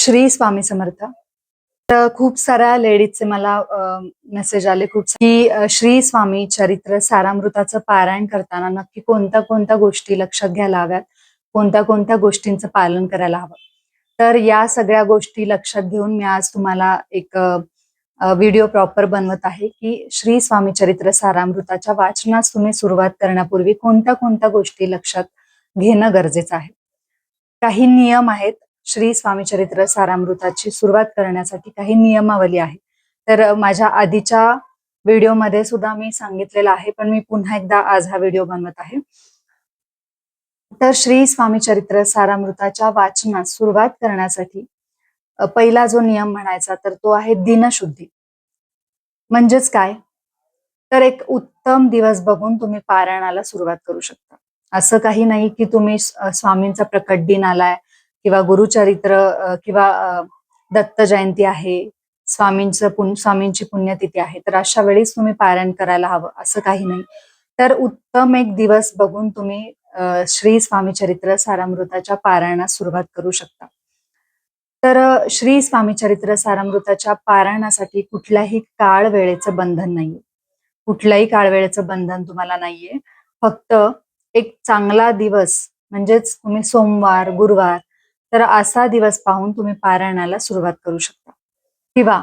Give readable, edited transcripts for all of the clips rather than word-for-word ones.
श्री स्वामी समर्थ. तर खूप साऱ्या लेडीजचे मला मेसेज आले की श्री स्वामी चरित्र सारामृताचं पारायण करताना नक्की कोणत्या कोणत्या गोष्टी लक्षात घ्यायला हव्यात, कोणत्या कोणत्या गोष्टींचं पालन करायला हवं. तर या सगळ्या गोष्टी लक्षात घेऊन मी आज तुम्हाला एक व्हिडिओ प्रॉपर बनवत आहे की श्री स्वामी चरित्र सारामृताच्या वाचनास तुम्ही सुरुवात करण्यापूर्वी कोणत्या कोणत्या गोष्टी लक्षात घेणं गरजेचं आहे. काही नियम आहेत. श्री स्वामी चरित्र सारामृताची सुरुवात करण्यासाठी काही नियमावली आहे. तर माझ्या आधीच्या व्हिडिओमध्ये सुद्धा मी सांगितलेलं आहे, पण मी पुन्हा एकदा आज हा व्हिडिओ बनवत आहे. तर श्री स्वामी चरित्र सारामृताच्या वाचनास सुरुवात करण्यासाठी पहिला जो नियम म्हणायचा तर तो आहे दिनशुद्धी. म्हणजेच काय, तर एक उत्तम दिवस बघून तुम्ही पारायणाला सुरुवात करू शकता. असं काही नाही की तुम्ही स्वामींचा प्रकट दिन आलाय किंवा गुरुचरित्र किंवा दत्त जयंती आहे, स्वामींची पुण्यतिथी आहे, तर अशा वेळीच तुम्ही पारायण करायला हवं असं काही नाही. तर उत्तम एक दिवस बघून तुम्ही श्री स्वामी चरित्र सारामृताच्या पारायणास सुरुवात करू शकता. तर श्री स्वामी चरित्र सारामृताच्या पारायणासाठी कुठल्याही काळ वेळेचं बंधन नाहीये. कुठल्याही काळ वेळेचं बंधन तुम्हाला नाहीये. फक्त एक चांगला दिवस म्हणजेच तुम्ही सोमवार, गुरुवार तर असा दिवस पाहून तुम्ही पारायणाला सुरुवात करू शकता. किंवा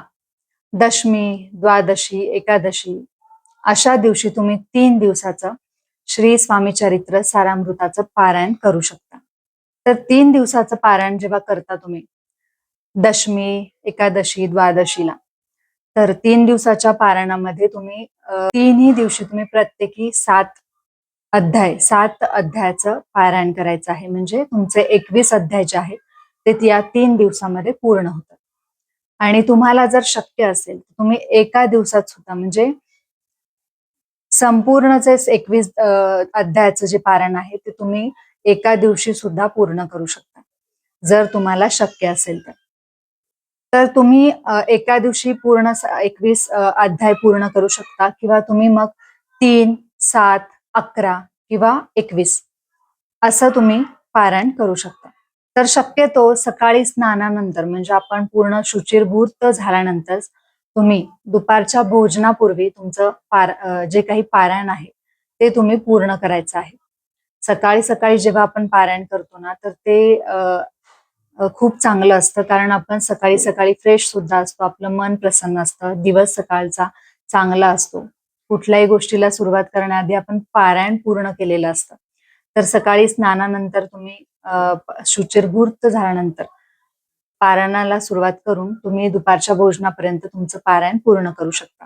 दशमी, द्वादशी, एकादशी अशा दिवशी तुम्ही 3 दिवसाचं श्री स्वामी चरित्र सारामृताचं पारायण करू शकता. तर 3 दिवसाचं पारायण जेव्हा करता तुम्ही दशमी, एकादशी, द्वादशीला, तर 3 दिवसाच्या पारायणामध्ये तुम्ही तीनही दिवशी तुम्ही प्रत्येकी 7 अध्यायाचं पारायण करायचं आहे. म्हणजे तुमचे 21 अध्याय जे आहेत ते या 3 दिवसामध्ये पूर्ण होतात. आणि तुम्हाला जर शक्य असेल तर तुम्ही एका दिवसात सुद्धा म्हणजे संपूर्ण जे 21 अध्यायाचं जे पारायण आहे ते तुम्ही एका दिवशी सुद्धा पूर्ण करू शकता, जर तुम्हाला शक्य असेल तर. तर तुम्ही एका दिवशी पूर्ण 21 अध्याय पूर्ण करू शकता किंवा तुम्ही मग 3, 7, 11 किंवा 21 असं तुम्ही पारायण करू शकता. तर शक्यतो सकाळी स्नानानंतर म्हणजे आपण पूर्ण शुचिर्भूत झाल्यानंतर तुम्ही दुपारच्या भोजनापूर्वी तुमचं जे काही पारायण आहे ते तुम्ही पूर्ण करायचं आहे. सकाळी सकाळी जेव्हा आपण पारायण करतो ना तर ते खूप चांगलं असतं, कारण आपण सकाळी सकाळी फ्रेश सुद्धा असतो, आपलं मन प्रसन्न असतं, दिवस सकाळचा चांगला असतो. कुठल्याही गोष्टीला सुरुवात करण्याआधी आपण पारायण पूर्ण केलेलं असतं. तर सकाळी स्नानानंतर तुम्ही शुचिर्भूत झाल्यानंतर पारायणाला सुरुवात करून तुम्ही दुपारच्या भोजनापर्यंत तुमचं पारायण पूर्ण करू शकता.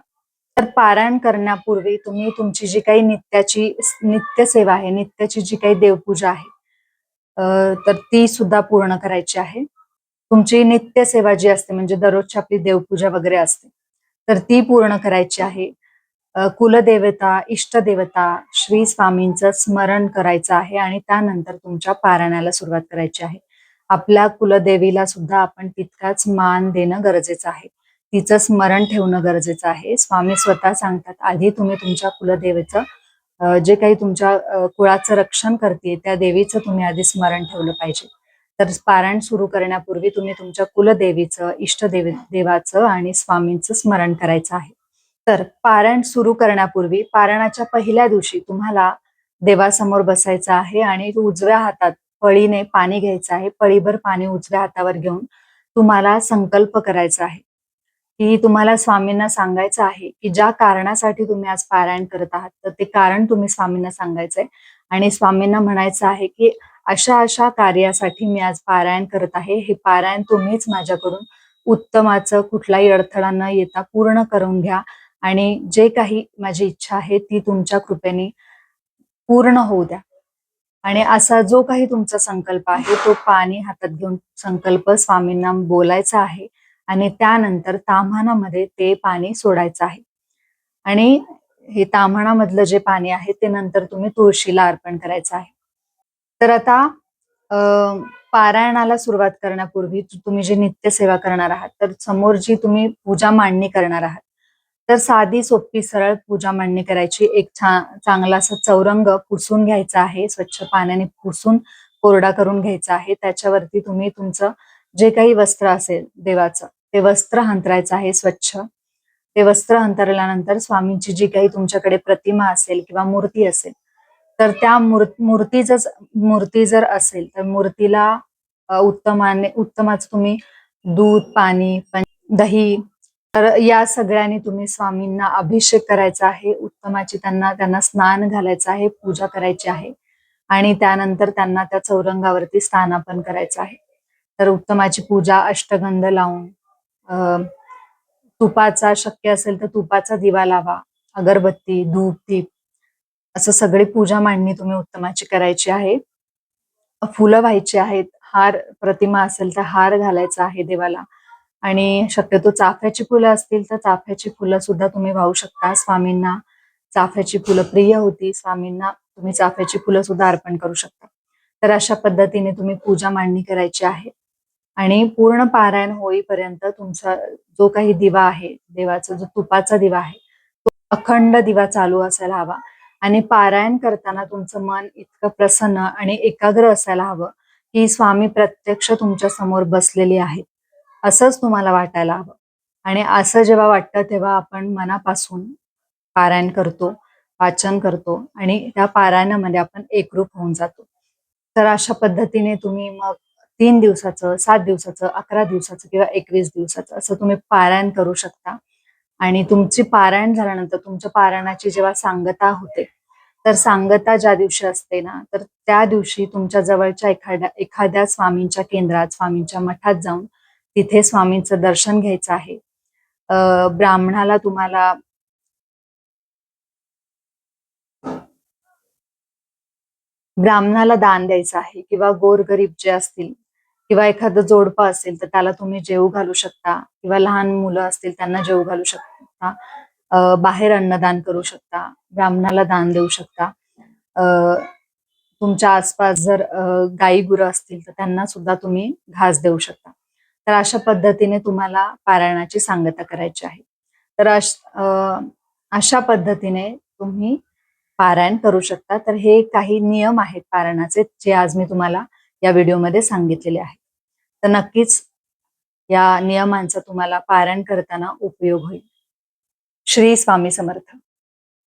तर पारायण करण्यापूर्वी तुम्ही तुमची जी काही नित्यसेवा आहे, नित्याची जी काही देवपूजा आहे तर ती सुद्धा पूर्ण करायची आहे. तुमची नित्यसेवा जी असते म्हणजे दररोजची आपली देवपूजा वगैरे असते तर ती पूर्ण करायची आहे. कुलदेवता, इष्टदेवता, श्री स्वामींचं स्मरण करायचं आहे आणि त्यानंतर तुमच्या पारायणाला सुरुवात करायची आहे. आपल्या कुलदेवीला सुद्धा आपण तितकाच मान देणं गरजेचं आहे, तिचं स्मरण ठेवणं गरजेचं आहे. स्वामी स्वतः सांगतात, आधी तुम्ही तुमच्या कुलदेवीचं जे काही तुमच्या कुळाचं रक्षण करते त्या देवीचं तुम्ही आधी स्मरण ठेवलं पाहिजे. तर पारायण सुरू करण्यापूर्वी तुम्ही तुमच्या कुलदेवीचं, देवाचं आणि स्वामींचं स्मरण करायचं आहे. तर पारायण सुरू करण्यापूर्वी पारायणाच्या पहिल्या दिवशी तुम्हाला देवासमोर बसायचं आहे आणि उजव्या हातात पळीने पाणी घ्यायचं आहे. पळीभर पाणी उजव्या हातावर घेऊन तुम्हाला संकल्प करायचा आहे की तुम्हाला स्वामींना सांगायचं आहे की ज्या कारणासाठी तुम्ही आज पारायण करत आहात तर ते कारण तुम्ही स्वामींना सांगायचंय आणि स्वामींना म्हणायचं आहे की अशा अशा कार्यासाठी मी आज पारायण करत आहे. हे पारायण तुम्हीच माझ्याकडून उत्तमाचं कुठलाही अडथळा न येता पूर्ण करून घ्या आणि जे काही माझी इच्छा आहे ती तुमच्या कृपेने पूर्ण होऊ द्या. आणि असा जो काही तुमचा संकल्प आहे तो पाणी हातात घेऊन संकल्प स्वामींना बोलायचा आहे आणि त्यानंतर ताम्हाणामध्ये ते पाणी सोडायचं आहे. आणि हे ताम्हाणामधलं जे पाणी आहे ते नंतर तुम्ही तुळशीला अर्पण करायचं आहे. तर आता पारायणाला सुरुवात करण्यापूर्वी तुम्ही जी नित्यसेवा करणार आहात तर समोर जी तुम्ही पूजा मांडणी करणार आहात तर साधी सोपी सरळ पूजा मांडणी करायची. एक चांगला असा चौरंग पुसून घ्यायचा आहे, स्वच्छ पाण्याने पुसून कोरडा करून घ्यायचा आहे. त्याच्यावरती तुम्ही तुमचं जे काही वस्त्र असेल देवाचं ते वस्त्र अंतरायचं आहे स्वच्छ. ते वस्त्र अंतरल्यानंतर स्वामींची जी काही तुमच्याकडे प्रतिमा असेल किंवा मूर्ती असेल तर त्या मूर्ती जर असेल तर मूर्तीला उत्तमाचं तुम्ही दूध, पाणी, दही, तर या सगळ्यांनी तुम्ही स्वामींना अभिषेक करायचा आहे. उत्तमाची त्यांना स्नान घालायचं आहे, पूजा करायची आहे आणि त्यानंतर त्यांना त्या चौरंगावरती स्थानापन्न करायचं आहे. तर उत्तमाची पूजा अष्टगंध लावून, तुपाचा शक्य असेल तर तुपाचा दिवा लावा, अगरबत्ती, धूप, दीप असं सगळी पूजा मांडणी तुम्ही उत्तमाची करायची आहे. फुलं व्हायची आहेत, हार, प्रतिमा असेल तर हार घालायचा आहे देवाला आणि शक्यतो चाफ्याची फुलं असतील तर चाफ्याची फुलं सुद्धा तुम्ही वाहू शकता. स्वामींना चाफ्याची फुलं प्रिय होती, स्वामींना तुम्ही चाफ्याची फुलं सुद्धा अर्पण करू शकता. तर अशा पद्धतीने तुम्ही पूजा मांडणी करायची आहे आणि पूर्ण पारायण होईपर्यंत तुमचा जो काही दिवा आहे, देवाचा जो तुपाचा दिवा आहे तो अखंड दिवा चालू असायला हवा आणि पारायण करताना तुमचं मन इतकं प्रसन्न आणि एकाग्र असायला हवं की स्वामी प्रत्यक्ष तुमच्या समोर बसलेले आहेत असंच तुम्हाला वाटायला हवं. आणि असं जेव्हा वाटतं तेव्हा आपण मनापासून पारायण करतो, वाचन करतो आणि त्या पारायणामध्ये आपण एकरूप होऊन जातो. तर अशा पद्धतीने तुम्ही मग 3 दिवसाचं, 7 दिवसाचं, 11 दिवसाचं किंवा 21 दिवसाचं असं तुम्ही पारायण करू शकता. आणि तुमची पारायण झाल्यानंतर तुमच्या पारायणाची जेव्हा सांगता होते तर सांगता ज्या दिवशी असते ना तर त्या दिवशी तुमच्या जवळच्या एखाद्या स्वामींच्या केंद्रात, स्वामींच्या मठात जाऊन तिथे स्वामींचं दर्शन घ्यायचं आहे. ब्राह्मणाला तुम्हाला दान द्यायचं आहे किंवा गोरगरीब जे असतील किंवा एखादं जोडपं असेल तर त्याला तुम्ही जेवू घालू शकता किंवा लहान मुलं असतील त्यांना जेवू घालू शकता. बाहेर अन्नदान करू शकता, ब्राह्मणाला दान देऊ शकता. तुमच्या आसपास जर गाई गुरं असतील तर त्यांना सुद्धा तुम्ही घास देऊ शकता. तर अशा पद्धतीने तुम्हाला पारायणाची सांगता करायची आहे. तर अशा पद्धतीने तुम्ही पारायण करू शकता. तर हे काही नियम आहेत पारायणाचे जे आज मी तुम्हाला या व्हिडिओमध्ये सांगितलेले आहेत. तर नक्कीच या नियमांचा तुम्हाला पारायण करताना उपयोग होईल. श्री स्वामी समर्थ.